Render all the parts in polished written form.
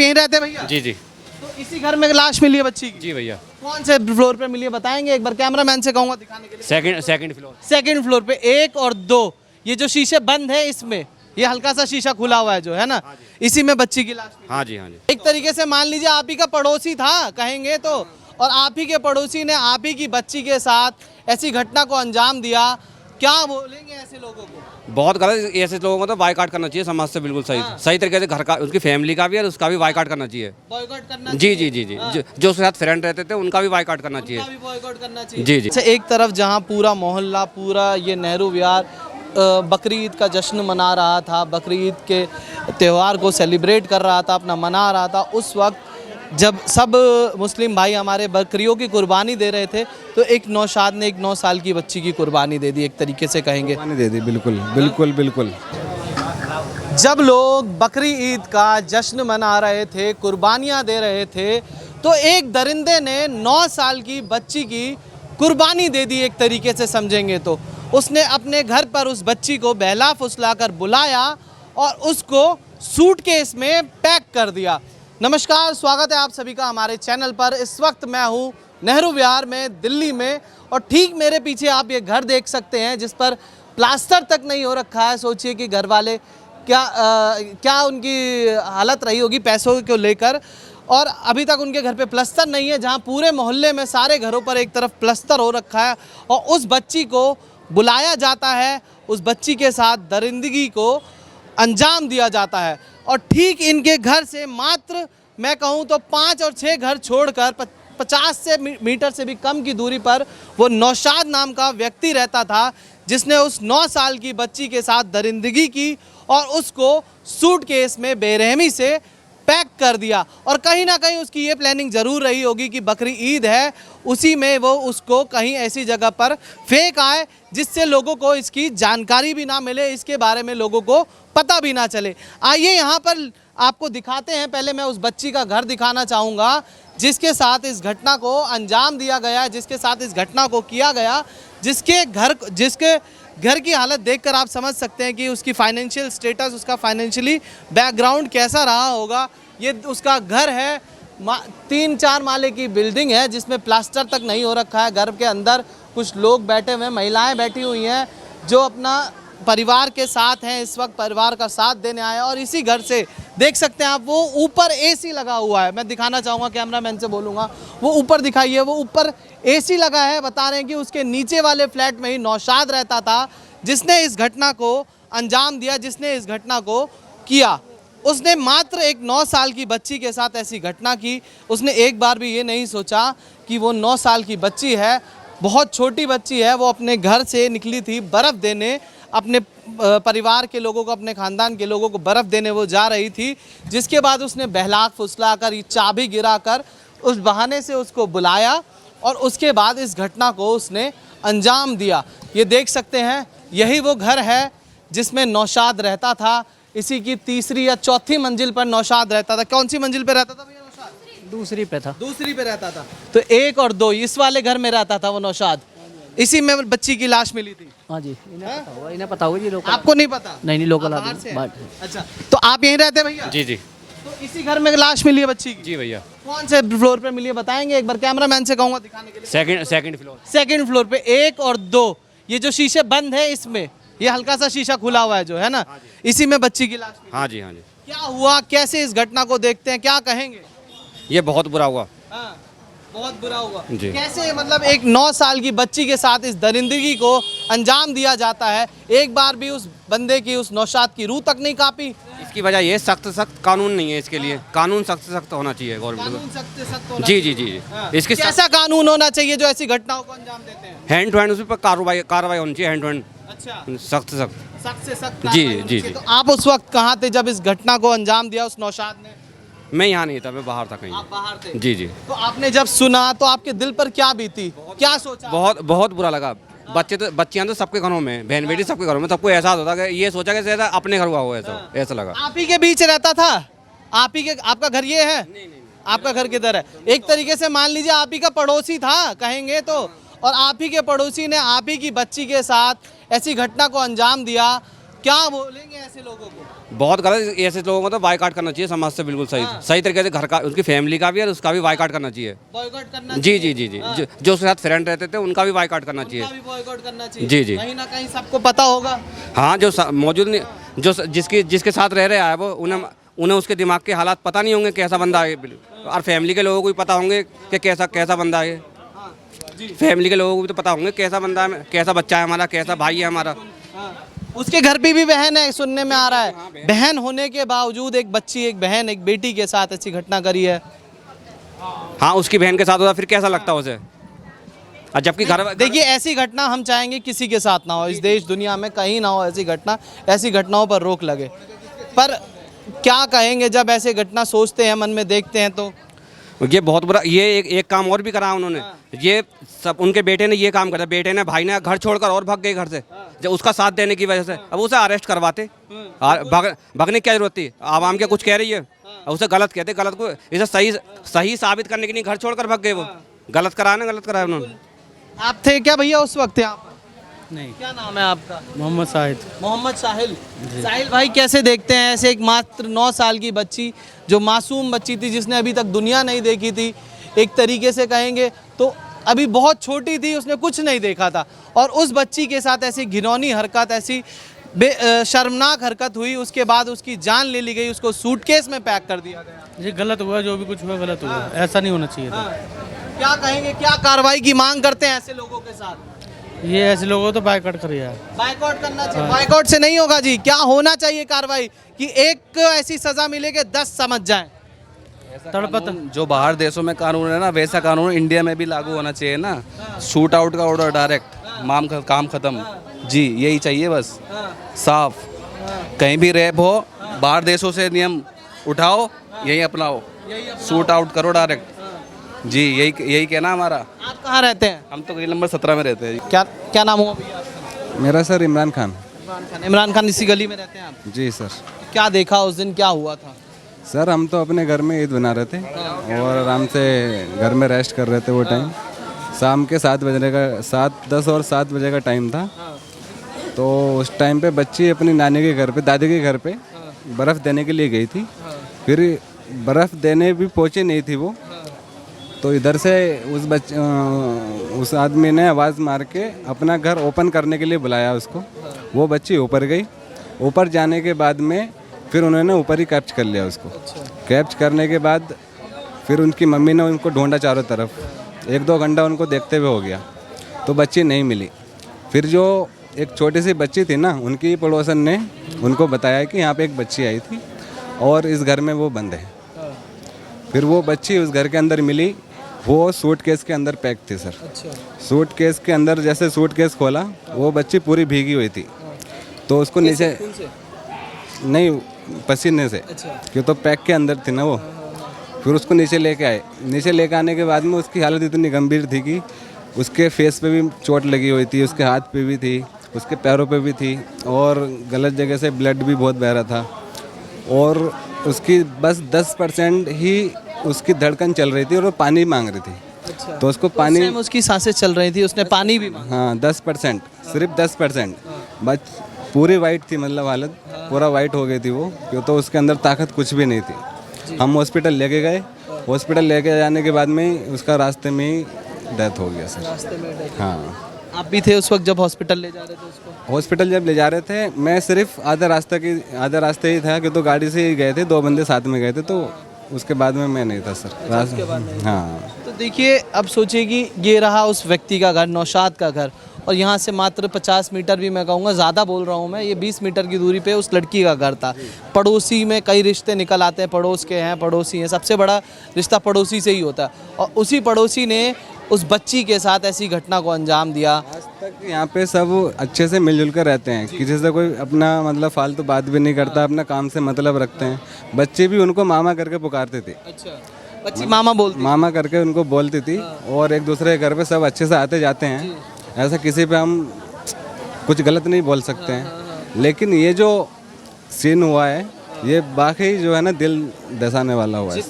आप यहीं रहते हैं भैया? जी जी तो इसी घर में लाश मिली है बच्ची की? जी भैया। कौन से फ्लोर पे मिली है बताएंगे एक बार? कैमरामैन से कहूंगा दिखाने के लिए। Second floor. सेकंड फ्लोर पे 1 और 2, ये जो शीशे बंद है इसमें, ये हल्का सा शीशा खुला हुआ है जो है ना, इसी में बच्ची की लाश मिली। हाँ जी हाँ जी। एक तरीके से मान लीजिए आप ही का पड़ोसी था कहेंगे तो, और आप ही के पड़ोसी ने आप ही की बच्ची के साथ ऐसी घटना को अंजाम दिया, क्या बोलेंगे ऐसे लोगों को? बहुत गलत, ऐसे लोगों को तो बायकॉट करना चाहिए समाज से, बिल्कुल सही सही तरीके से। घर का, उसकी फैमिली का भी और उसका भी बायकॉट करना चाहिए। बॉयकॉट करना जी जी जी जी जो उसके साथ फ्रेंड रहते थे उनका भी बायकॉट करना चाहिए। भी बॉयकॉट करना चाहिए। जी जी। अच्छा, एक तरफ जहां पूरा मोहल्ला, पूरा ये नेहरू विहार बकरी ईद का जश्न मना रहा था, बकरी ईद के त्यौहार को सेलिब्रेट कर रहा था, अपना मना रहा था, उस वक्त जब सब मुस्लिम भाई हमारे बकरियों की कुर्बानी दे रहे थे, तो एक नौशाद ने एक 9 साल की बच्ची की कुर्बानी दे दी, एक तरीके से कहेंगे। कुर्बानी दे दी, बिल्कुल बिल्कुल बिल्कुल। जब लोग बकरी ईद का जश्न मना रहे थे, कुर्बानियाँ दे रहे थे, तो एक दरिंदे ने 9 साल की बच्ची की कुर्बानी दे दी, एक तरीके से समझेंगे तो। उसने अपने घर पर उस बच्ची को बहला फुसला कर बुलाया और उसको सूटकेस में पैक कर दिया। नमस्कार, स्वागत है आप सभी का हमारे चैनल पर। इस वक्त मैं हूँ नेहरू विहार में, दिल्ली में, और ठीक मेरे पीछे आप ये घर देख सकते हैं जिस पर प्लास्टर तक नहीं हो रखा है। सोचिए कि घर वाले क्या उनकी हालत रही होगी पैसों को लेकर, और अभी तक उनके घर पे प्लास्टर नहीं है, जहाँ पूरे मोहल्ले में सारे घरों पर एक तरफ प्लास्टर हो रखा है, और उस बच्ची को बुलाया जाता है, उस बच्ची के साथ दरिंदगी को अंजाम दिया जाता है। और ठीक इनके घर से मात्र मैं कहूँ तो 5 और 6 घर छोड़कर 50 से मीटर से भी कम की दूरी पर वो नौशाद नाम का व्यक्ति रहता था, जिसने उस 9 साल की बच्ची के साथ दरिंदगी की और उसको सूटकेस में बेरहमी से पैक कर दिया। और कहीं ना कहीं उसकी ये प्लानिंग ज़रूर रही होगी कि बकरी ईद है, उसी में वो उसको कहीं ऐसी जगह पर फेंक आए जिससे लोगों को इसकी जानकारी भी ना मिले, इसके बारे में लोगों को पता भी ना चले। आइए यहाँ पर आपको दिखाते हैं। पहले मैं उस बच्ची का घर दिखाना चाहूँगा जिसके साथ इस घटना को अंजाम दिया गया, जिसके साथ इस घटना को किया गया, जिसके घर की हालत देखकर आप समझ सकते हैं कि उसकी फाइनेंशियल स्टेटस, उसका फाइनेंशियली बैकग्राउंड कैसा रहा होगा। ये उसका घर है, 3-4 माले की बिल्डिंग है जिसमें प्लास्टर तक नहीं हो रखा है। घर के अंदर कुछ लोग बैठे हुए हैं, महिलाएं बैठी हुई हैं जो अपना परिवार के साथ हैं, इस वक्त परिवार का साथ देने आए हैं। और इसी घर से देख सकते हैं आप, वो ऊपर एसी लगा हुआ है। मैं दिखाना चाहूँगा, कैमरामैन से बोलूँगा वो ऊपर दिखाइए, वो ऊपर एसी लगा है। बता रहे हैं कि उसके नीचे वाले फ्लैट में ही नौशाद रहता था, जिसने इस घटना को अंजाम दिया, जिसने इस घटना को किया। उसने मात्र एक 9 साल की बच्ची के साथ ऐसी घटना की। उसने एक बार भी ये नहीं सोचा कि वो 9 साल की बच्ची है, बहुत छोटी बच्ची है, वो अपने घर से निकली थी बर्फ़ देने, अपने परिवार के लोगों को, अपने ख़ानदान के लोगों को बर्फ़ देने वो जा रही थी। जिसके बाद उसने बहला फुसला कर, ये चाबी गिरा कर उस बहाने से उसको बुलाया और उसके बाद इस घटना को उसने अंजाम दिया। ये देख सकते हैं, यही वो घर है जिसमें नौशाद रहता था। इसी की 3री या 4थी मंजिल पर नौशाद रहता था। कौन सी मंजिल पे रहता था भैया नौशाद? दूसरी पे था। दूसरी पे रहता था। तो 1 और 2 इस वाले घर में रहता था वो नौशाद। इसी में बच्ची की लाश मिली थी। हाँ जी, इन्हें पता होगा जी। लोकल आपको नहीं पता? नहीं लोकल आप बाहर से हैं? आदमी। अच्छा, तो आप यहीं रहते हैं भैया? जी जी तो इसी घर में लाश मिली है बच्ची की? जी भैया। कौन से फ्लोर पे मिली है बताएंगे एक बार? कैमरामैन से कहूँगा दिखाने के लिए। Second floor. सेकंड फ्लोर पे 1 और 2, ये जो शीशे बंद है इसमें, ये हल्का सा शीशा खुला हुआ है जो है ना, इसी में बच्ची की लाश मिली। हाँ जी हाँ जी। क्या हुआ, कैसे इस घटना को देखते हैं, क्या कहेंगे? ये बहुत बुरा हुआ। हाँ, बहुत बुरा हुआ। जी। कैसे मतलब एक 9 साल की बच्ची के साथ इस दरिंदगी को अंजाम दिया जाता है? एक बार भी उस बंदे की, उस नौशाद की रूह तक नहीं कांपी? इसकी वजह ये सख्त कानून नहीं है इसके लिए। कानून सख्त होना चाहिए गवर्नमेंट कानून सख्त से सख्त को। होना जी चाहिए। जी जी। हाँ। इसके कैसा कानून होना चाहिए जो ऐसी घटनाओं को अंजाम देते हैं? हैंड टू हैंड उस पर कार्रवाई होनी चाहिए। हैंड टू हैंड अच्छा, सख्त सख्त से सख्त जी, कार्रवाई होनी जी, चाहिए। जी। तो आप उस वक्त कहाँ थे जब इस घटना को अंजाम दिया उस नौशाद ने? मैं यहाँ नहीं था, मैं बाहर था कहीं। आप बाहर थे? जी जी। तो आपने जब सुना तो आपके दिल पर क्या बीती, क्या सोचा? बहुत बुरा लगा। बच्चियाँ तो सबके घरों में, बहन बेटी सबके घरों में, सबको एहसास होता कि ये सोचा कि शायद अपने घर हुआ हो, ऐसा लगा। आप ही के बीच रहता था? आप ही के, आपका घर ये है? नहीं। आपका घर किधर है? एक तरीके से मान लीजिए आप ही का पड़ोसी था कहेंगे तो, और आप ही के पड़ोसी ने आप ही की बच्ची के साथ ऐसी घटना को अंजाम दिया, क्या बोलेंगे ऐसे लोगों को? बहुत गलत, ऐसे लोगों को तो बायकॉट करना चाहिए समाज से, बिल्कुल सही सही तरीके से, घर का, उसकी फैमिली का भी और उसका भी बायकॉट करना चाहिए। बॉयकॉट करना जी जी जी जी, जो उसके साथ फ्रेंड रहते थे उनका भी बायकॉट करना चाहिए। भी बॉयकॉट करना चाहिए। जी, जी। कहीं ना कहीं सबको पता होगा। हाँ, जो मौजूद नहीं, जो जिसके साथ रह रहा है वो, उन्हें उसके दिमाग के हालात पता नहीं होंगे कैसा बंदा है, और फैमिली के लोगों को भी पता होंगे कि कैसा बंदा है। फैमिली के लोगों को भी तो पता होंगे कैसा बंदा है, कैसा बच्चा है हमारा, कैसा भाई है हमारा। उसके घर पे भी बहन है, सुनने में आ रहा है। बहन होने के बावजूद एक बच्ची, एक बहन, एक बेटी के साथ ऐसी घटना करी है। हाँ, उसकी बहन के साथ होता फिर कैसा लगता उसे, और जबकि घर, देखिए ऐसी घटना हम चाहेंगे किसी के साथ ना हो, इस देश दुनिया में कहीं ना हो ऐसी घटना। ऐसी घटनाओं पर रोक लगे। पर क्या कहेंगे जब ऐसे घटना सोचते हैं, मन में देखते हैं तो? ये बहुत बुरा, ये एक काम और भी करा उन्होंने। ये सब उनके बेटे ने ये काम करा, बेटे ने, भाई ने घर छोड़कर और भाग गए घर से, जब उसका साथ देने की वजह से। अब उसे अरेस्ट करवाते, भागने की क्या जरूरत थी? आवाम क्या कुछ कह रही है, उसे गलत कहते, गलत को इसे सही साबित करने के लिए घर छोड़कर भाग गए वो। गलत कराया उन्होंने। आप थे क्या भैया उस वक्त यहाँ पर? नहीं। क्या नाम है आपका? मोहम्मद साहिद। मोहम्मद साहिल। साहिल भाई, कैसे देखते हैं ऐसे एक मात्र 9 साल की बच्ची, जो मासूम बच्ची थी, जिसने अभी तक दुनिया नहीं देखी थी, एक तरीके से कहेंगे तो अभी बहुत छोटी थी, उसने कुछ नहीं देखा था, और उस बच्ची के साथ ऐसी घिनौनी हरकत, ऐसी शर्मनाक हरकत हुई, उसके बाद उसकी जान ले ली गई, उसको सूटकेस में पैक कर दिया गया। ये गलत हुआ, जो भी कुछ हुआ गलत हुआ। ऐसा नहीं होना चाहिए था। क्या कहेंगे, क्या कार्रवाई की मांग करते हैं ऐसे लोगों के साथ? ये ऐसे लोगों को तो बायकॉट करिए। बायकॉट करना चाहिए। बायकॉट से नहीं होगा जी, क्या होना चाहिए कार्रवाई कि एक ऐसी सजा मिले कि 10 समझ जाएं? तड़पत जो बाहर देशों में कानून है ना, वैसा कानून इंडिया में भी लागू होना चाहिए ना। शूट आउट का ऑर्डर डायरेक्ट, काम खत्म। जी, यही चाहिए बस, साफ। कहीं भी रेप हो, बाहर देशों से नियम उठाओ, यही अपनाओ, शूट आउट करो डायरेक्ट। जी, यही कहना हमारा। आप कहाँ रहते हैं? हम तो गली नंबर 17 में रहते हैं। क्या नाम हुआ भैया आपका? मेरा सर इमरान खान। इमरान खान, इसी गली में रहते हैं आप? जी सर। क्या देखा उस दिन, क्या हुआ था? सर हम तो अपने घर में ईद बना रहे थे और आराम से घर में रेस्ट कर रहे थे। वो टाइम शाम के 7 बजे का, 7:10 और 7 बजे का टाइम था। तो उस टाइम पे बच्ची अपनी नानी के घर पे, दादी के घर पे बर्फ़ देने के लिए गई थी। फिर बर्फ़ देने भी पहुंची नहीं थी वो, तो इधर से उस आदमी ने आवाज़ मार के अपना घर ओपन करने के लिए बुलाया उसको। वो बच्ची ऊपर गई। ऊपर जाने के बाद में फिर उन्होंने ऊपर ही कैप्च कर लिया उसको। कैप्च करने के बाद फिर उनकी मम्मी ने उनको ढूंढा चारों तरफ। 1-2 घंटा उनको देखते हुए हो गया, तो बच्ची नहीं मिली। फिर जो एक छोटी सी बच्ची थी ना, उनकी पड़ोसन ने उनको बताया कि यहाँ पे एक बच्ची आई थी और इस घर में वो बंद है। फिर वो बच्ची उस घर के अंदर मिली। वो सूटकेस के अंदर पैक थी सर। सूटकेस के अंदर जैसे सूटकेस खोला, वो बच्ची पूरी भीगी हुई थी। तो उसको नीचे नहीं, पसीने से, क्यों तो पैक के अंदर थी ना वो। फिर उसको नीचे लेके आए। नीचे लेके आने के बाद में उसकी हालत इतनी गंभीर थी कि उसके फेस पे भी चोट लगी हुई थी, उसके हाथ पे भी थी, उसके पैरों पे भी थी, और गलत जगह से ब्लड भी बहुत बह रहा था। और उसकी बस 10% ही उसकी धड़कन चल रही थी और वो पानी मांग रही थी। तो उसको पानी, उसकी सांसें चल रही थी, उसने पानी भी मांगा। हाँ 10%, सिर्फ 10%। बस पूरी वाइट थी, मतलब हालत पूरा वाइट हो गई थी वो, क्यों तो उसके अंदर ताकत कुछ भी नहीं थी। हम हॉस्पिटल लेके गए। हॉस्पिटल लेके जाने के बाद में उसका रास्ते में ही डेथ हो गया सर। रास्ते में हाँ। आप भी थे उस वक्त जब हॉस्पिटल ले जा रहे थे उसको? हॉस्पिटल जब ले जा रहे थे, मैं सिर्फ आधा रास्ते ही था, कि तो गाड़ी से ही गए थे, 2 बंदे साथ में गए थे, तो उसके बाद में मैं नहीं था सर। हाँ। तो देखिए, अब सोचिए कि ये रहा उस व्यक्ति का घर, नौशाद का घर, और यहाँ से मात्र 50 मीटर भी, मैं कहूँगा ज़्यादा बोल रहा हूँ मैं, ये 20 मीटर की दूरी पे उस लड़की का घर था। पड़ोसी में कई रिश्ते निकल आते हैं, पड़ोस के हैं, पड़ोसी हैं, सबसे बड़ा रिश्ता पड़ोसी से ही होता है, और उसी पड़ोसी ने उस बच्ची के साथ ऐसी घटना को अंजाम दिया। आज तक यहाँ पे सब अच्छे से मिलजुल कर रहते हैं, किसी से कोई अपना मतलब फालतू बात भी नहीं करता, अपना काम से मतलब रखते हैं। बच्चे भी उनको मामा करके पुकारते थे। अच्छा, बच्ची मामा बोलती? मामा करके उनको बोलती थी, और एक दूसरे के घर पे सब अच्छे से आते जाते हैं। ऐसा किसी पे हम कुछ गलत नहीं बोल सकते हैं। लेकिन ये जो सीन हुआ है, ये वाकई जो है ना, दिल दहसाने वाला हुआ है।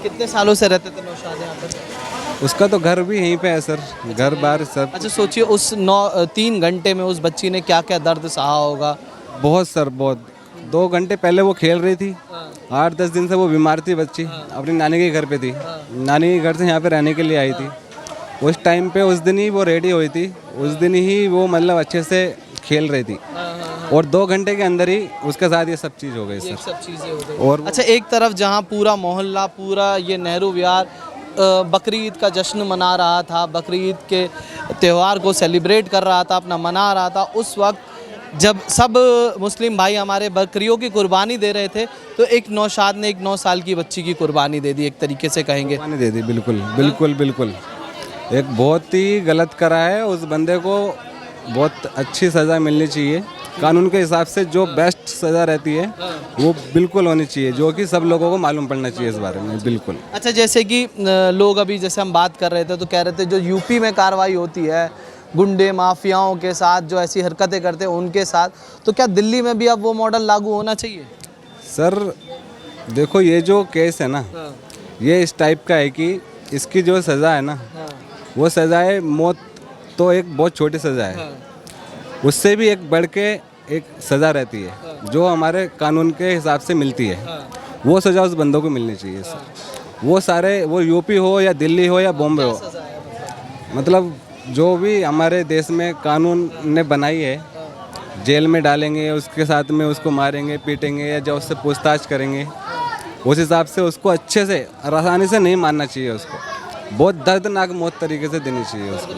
कितने सालों से रहते थे नौशाद यहाँ पर? उसका तो घर भी यहीं पे है सर, घर बार सब। अच्छा, सोचिए उस 3 घंटे में उस बच्ची ने क्या क्या दर्द सहा होगा, बहुत सर बहुत 2 घंटे पहले वो खेल रही थी, 8-10 दिन से वो बीमार थी बच्ची, अपनी नानी के घर पे थी, नानी के घर से यहाँ पे रहने के लिए आई थी। उस टाइम पे उस दिन ही वो रेडी हुई थी, उस दिन ही वो मतलब अच्छे से खेल रही थी और 2 घंटे के अंदर ही उसके साथ ये सब चीज़ हो गई सर। सब चीज़ें हो गई। और अच्छा, एक तरफ जहाँ पूरा मोहल्ला, पूरा ये नेहरू विहार बकरी ईद का जश्न मना रहा था, बकरी ईद के त्यौहार को सेलिब्रेट कर रहा था, अपना मना रहा था, उस वक्त जब सब मुस्लिम भाई हमारे बकरियों की कुर्बानी दे रहे थे, तो एक नौशाद ने एक 9 साल की बच्ची की कुर्बानी दे दी, एक तरीके से कहेंगे। कुर्बानी दे दी, बिल्कुल बिल्कुल बिल्कुल। एक बहुत ही गलत करा है, उस बंदे को बहुत अच्छी सज़ा मिलनी चाहिए, कानून के हिसाब से जो बेस्ट सज़ा रहती है वो बिल्कुल होनी चाहिए, जो कि सब लोगों को मालूम पड़ना चाहिए इस बारे में, बिल्कुल। अच्छा, जैसे कि लोग अभी जैसे हम बात कर रहे थे तो कह रहे थे जो यूपी में कार्रवाई होती है गुंडे माफियाओं के साथ, जो ऐसी हरकतें करते हैं उनके साथ, तो क्या दिल्ली में भी अब वो मॉडल लागू होना चाहिए? सर देखो, ये जो केस है ना, ये इस टाइप का है कि इसकी जो सज़ा है ना, वो सज़ा है मौत, तो एक बहुत छोटी सज़ा है, उससे भी एक बढ़ के एक सज़ा रहती है जो हमारे कानून के हिसाब से मिलती है, वो सज़ा उस बंदों को मिलनी चाहिए सर। वो सारे, वो यूपी हो या दिल्ली हो या बॉम्बे हो, मतलब जो भी हमारे देश में कानून ने बनाई है, जेल में डालेंगे, उसके साथ में उसको मारेंगे पीटेंगे या जब उससे पूछताछ करेंगे, उस हिसाब से उसको अच्छे से आसानी से नहीं मारना चाहिए, उसको बहुत दर्दनाक मौत तरीके से देनी चाहिए उसको।